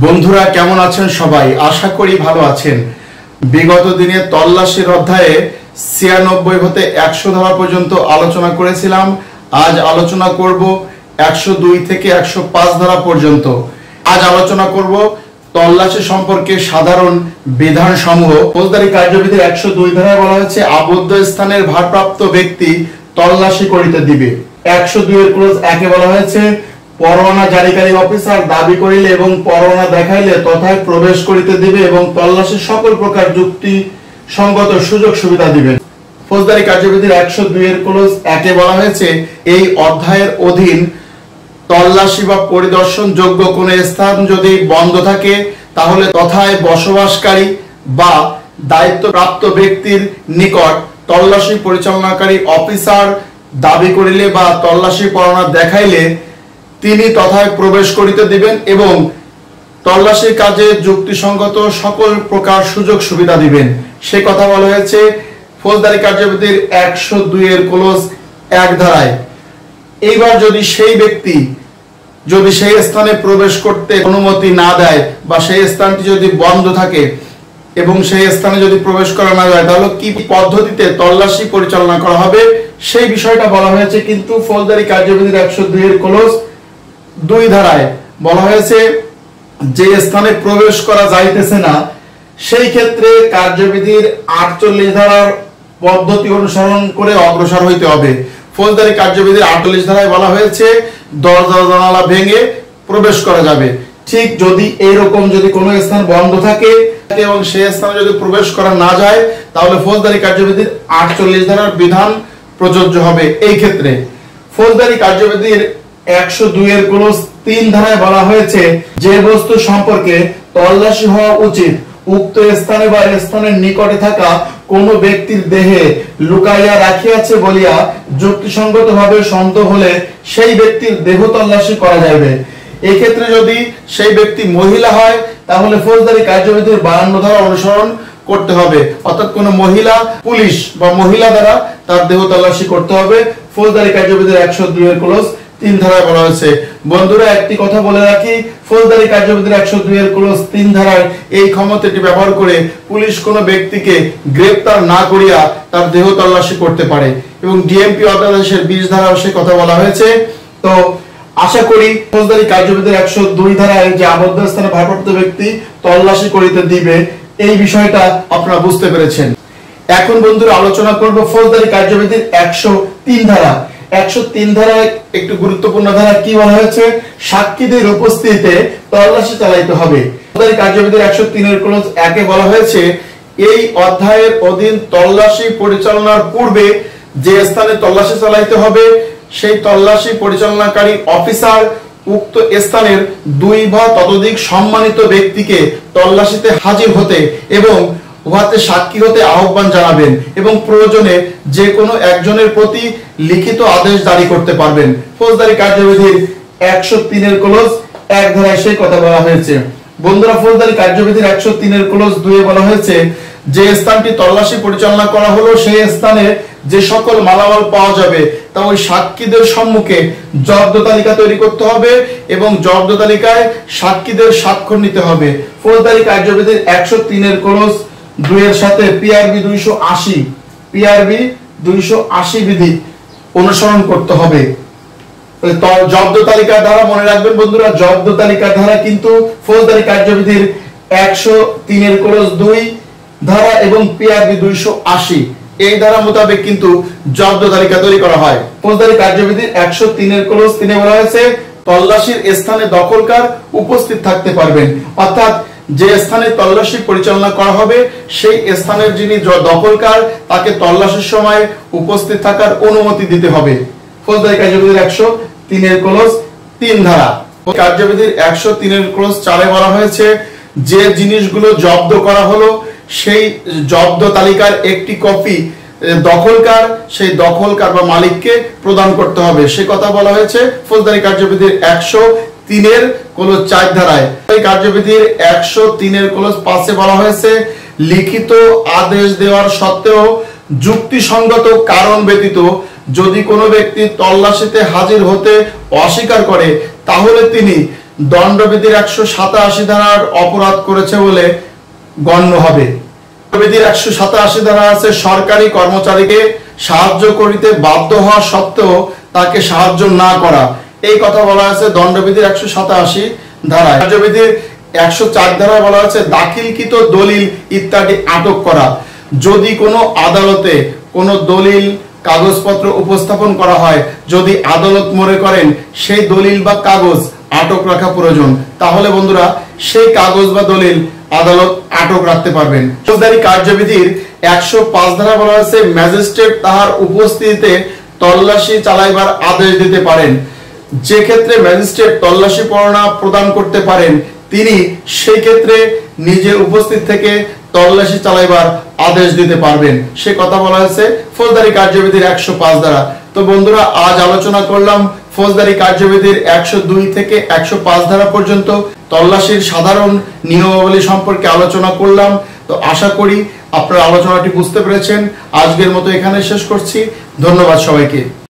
বন্ধুরা কেমন আছেন সবাই? আশা করি ভালো আছেন। বিগত দিনে তল্লাশির অধ্যায়ে 96 হতে 100 ধারা পর্যন্ত আলোচনা করেছিলাম। আজ আলোচনা করব 102 থেকে 105 ধারা পর্যন্ত। আজ আলোচনা করব তল্লাশি সম্পর্কে সাধারণ বিধান সমূহ। ফৌজদারি কার্যবিধির 102 ধারায় বলা হয়েছে আবদ্ধ স্থানের ভারপ্রাপ্ত ব্যক্তি তল্লাশি করিতে দিবে। 102 এর ক্লোজ 1 এ বলা হয়েছে পরোয়ানা জারিকারী অফিসার দাবি করিলে এবং পরোয়ানা দেখাইলে তথায় প্রবেশ করিতে দিবে এবং তল্লাশির সকল প্রকার যুক্তি সঙ্গত সুযোগ সুবিধা দিবেন। ফৌজদারি কার্যবিধির 102 এর ক্লোজ 1 এ বলা হয়েছে এই অধ্যায়ের অধীন তল্লাশি বা পরিদর্শন যোগ্য কোন স্থান যদি বন্ধ থাকে তাহলে তথায় বসবাসকারী বা দায়িত্বপ্রাপ্ত ব্যক্তির নিকট তল্লাশি পরিচালনাকারী অফিসার দাবি করিলে বা তল্লাশি পরোয়ানা দেখাইলে তিনি তথায় প্রবেশ করিতে দিবেন এবং তল্লাশির কাজে যুক্তিসঙ্গত সকল প্রকার সুযোগ সুবিধা দিবেন। সে কথা বলা হয়েছে ফৌজদারি কার্যবিধির 102 এর ক্লোজ 1 ধারায়। এইবার যদি সেই ব্যক্তি যদি সেই স্থানে প্রবেশ করতে অনুমতি না দেয় বা সেই স্থানটি যদি বন্ধ থাকে এবং সেই স্থানে যদি প্রবেশ করা না যায় তাহলে কি পদ্ধতিতে তল্লাশি পরিচালনা করা হবে সেই বিষয়টা বলা হয়েছে। কিন্তু ফৌজদারি কার্যবিধির 102 এর ক্লোজ 2 ধারায় বলা হয়েছে যে স্থানে প্রবেশ করা যাইতেছে না সেই ক্ষেত্রে কার্যবিধির 48 ধারার পদ্ধতি অনুসরণ করে অগ্রসর হইতে হবে। ফৌজদারি কার্যবিধির 48 ধারায় বলা হয়েছে দরজা জানালা ভেঙে প্রবেশ করা যাবে। ঠিক যদি এইরকম যদি কোনো স্থান বন্ধ থাকে এবং সেই স্থানে যদি প্রবেশ করা না যায় তাহলে ফৌজদারি কার্যবিধির 48 ধারার বিধান প্রযোজ্য হবে। এই ক্ষেত্রে ফৌজদারি কার্যবিধির 102 এর ক্লোজ 3 ধারায় বলা হয়েছে যে বস্তু সম্পর্কে তল্লাশি হওয়া উচিত উক্ত স্থানে বা স্থানের নিকটে থাকা কোন ব্যক্তির দেহে লুকাইয়া রাখিয়াছে বলিয়া যুক্তিসঙ্গতভাবে সন্দেহ হলে সেই ব্যক্তির দেহ তল্লাশি করা যাবে। এই ক্ষেত্রে যদি সেই ব্যক্তি মহিলা হয় তাহলে ফৌজদারি কার্যবিধির 52 ধারা অনুসরণ করতে হবে, অর্থাৎ কোন মহিলা পুলিশ বা মহিলা দ্বারা তার দেহ তল্লাশি করতে হবে। ফৌজদারি কার্যবিধির 102 এর ক্লোজ 3 ধারায় বলা হয়েছে। বন্ধুরা একটি কথা বলে রাখি, ফৌজদারি কার্যবিধির 102 এর ক্লোজ 3 ধারায় এই ক্ষমতাটি ব্যবহার করে পুলিশ কোনো ব্যক্তিকে গ্রেফতার না করিয়া তার দেহ তল্লাশি করতে পারে এবং ডিএমপি অধ্যাদেশের 20 ধারায় সে কথা বলা হয়েছে। তো আশা করি ফৌজদারি কার্যবিধির 102 ধারায় যে আবদ্ধ স্থানে ভারপ্রাপ্ত ব্যক্তি তল্লাশি করিতে দিবে এই বিষয়টা আপনারা বুঝতে পেরেছেন। এখন বন্ধুরা আলোচনা করব ফৌজদারি কার্যবিধির 103 ধারা। 103 ধারায় একটু গুরুত্বপূর্ণ ধারা কি বলা হয়েছে সাক্ষীদের উপস্থিতিতে তল্লাশি চালাইতে হবে। ফৌজদারি কার্যবিধির 103 এর ক্লোজ 1 এ বলা হয়েছে এই অধ্যায়ের অধীন তল্লাশি পরিচালনার পূর্বে যে স্থানে তল্লাশি চালাইতে হবে সেই তল্লাশি পরিচালনাকারী অফিসার উক্ত স্থানের 2 বা ততোধিক সম্মানিত ব্যক্তিকে তল্লাশিতে হাজির হতে এবং উহাতে সাক্ষী হতে আহ্বান জানাবেন এবং প্রয়োজনে যে কোনো একজনের প্রতি লিখিত আদেশ জারি করতে পারবেন। ফৌজদারি কার্যবিধির 103 এর ক্লোজ 1 ধারায় সেই কথা বলা হয়েছে। বন্ধুরা ফৌজদারি কার্যবিধির 103 এর ক্লোজ 2 এ বলা হয়েছে যে স্থানটি তল্লাশি পরিচালনা করা হলো সেই স্থানে যে সকল মালামাল পাওয়া যাবে তা ওই সাক্ষীদের সম্মুখে জব্দ তালিকা তৈরি করতে হবে এবং জব্দ তালিকায় সাক্ষীদের স্বাক্ষর নিতে হবে। ফৌজদারি কার্যবিধির 103 এর ক্লোজ 2 এর সাথে পিআরবি 280 বিধি অনুসরণ করতে হবে। জব্দ তালিকা ধারা মনে রাখবেন বন্ধুরা, জব্দ তালিকা ধারা কিন্তু ফৌজদারি কার্যবিধির 103 এর ক্লোজ 2 ধারা এবং পিআরবি 280 এই ধারা মোতাবেক কিন্তু জব্দ তালিকা তৈরি করা হয়। ফৌজদারি কার্যবিধির 103 এর ক্লোজ 3 এ বলা হয়েছে তল্লাশির স্থানে দখলকার উপস্থিত থাকতে পারবেন, অর্থাৎ যে স্থানে তল্লাশি পরিচালনা করা হবে সেই স্থানের যিনি দখলকার তাকে তল্লাশির সময় উপস্থিত থাকার অনুমতি দিতে হবে। ফৌজদারি কার্যবিধির 103 এর ক্লোজ 3 ধারা। কার্যবিধির 103 এর ক্লোজ 4 এ বলা হয়েছে যে জিনিসগুলো জব্দ করা হলো সেই জব্দ তালিকার একটি কপি দখলকার সেই দখলকার বা মালিককে প্রদান করতে হবে। সে কথা বলা হয়েছে ফৌজদারি কার্যবিধির 103 এর ক্লোজ 4 ধারায়। এই কার্যবিধির 103 এর ক্লোজ 5 এ বলা হয়েছে লিখিত আদেশ দেওয়ার সত্ত্বেও যুক্তিসঙ্গত কারণ ব্যতীত যদি কোনো ব্যক্তি তল্লাশিতে হাজির হতে অস্বীকার করে তাহলে তিনি দণ্ডবিধির 187 ধারার অপরাধ করেছে বলে গণ্য হবে। দণ্ডবিধির 187 ধারা আছে সরকারি কর্মচারীকে সাহায্য করিতে বাধ্য হওয়া সত্ত্বেও তাকে সাহায্য না করা, এই কথা বলা আছে দণ্ডবিধির 187 ধারায়। কার্যবিধির 104 ধারায় বলা আছে দাখিলকৃত দলিল ইত্যাদি আটক করা। যদি কোনো আদালতে কোনো দলিল কাগজপত্র উপস্থাপন করা হয়, যদি আদালত মনে করেন সেই দলিল বা কাগজ আটক রাখা প্রয়োজন, তাহলে বন্ধুরা সেই কাগজ বা দলিল আদালত আটক রাখতে পারবেন। ফৌজদারি কার্যবিধির 105 ধারা বলা আছে ম্যাজিস্ট্রেট তাহার উপস্থিতিতে তল্লাশি চালাইবার আদেশ দিতে পারেন। যে ক্ষেত্রে ম্যাজিস্ট্রেট তল্লাশি পরোয়ানা প্রদান করতে পারেন, তিনি সেই ক্ষেত্রে নিজে উপস্থিত থেকে তল্লাশি চালাইবার আদেশ দিতে পারবেন, সে কথা বলা হয়েছে ফৌজদারি কার্যবিধির 105 ধারা। তো বন্ধুরা আজ আলোচনা করলাম ফৌজদারি কার্যবিধির 102 থেকে 105 ধারা পর্যন্ত তল্লাশির সাধারণ নিয়মাবলী সম্পর্কে আলোচনা করলাম। তো আশা করি আপনারা আলোচনাটি বুঝতে পেরেছেন। আজকের মতো এখানে শেষ করছি। ধন্যবাদ সবাইকে।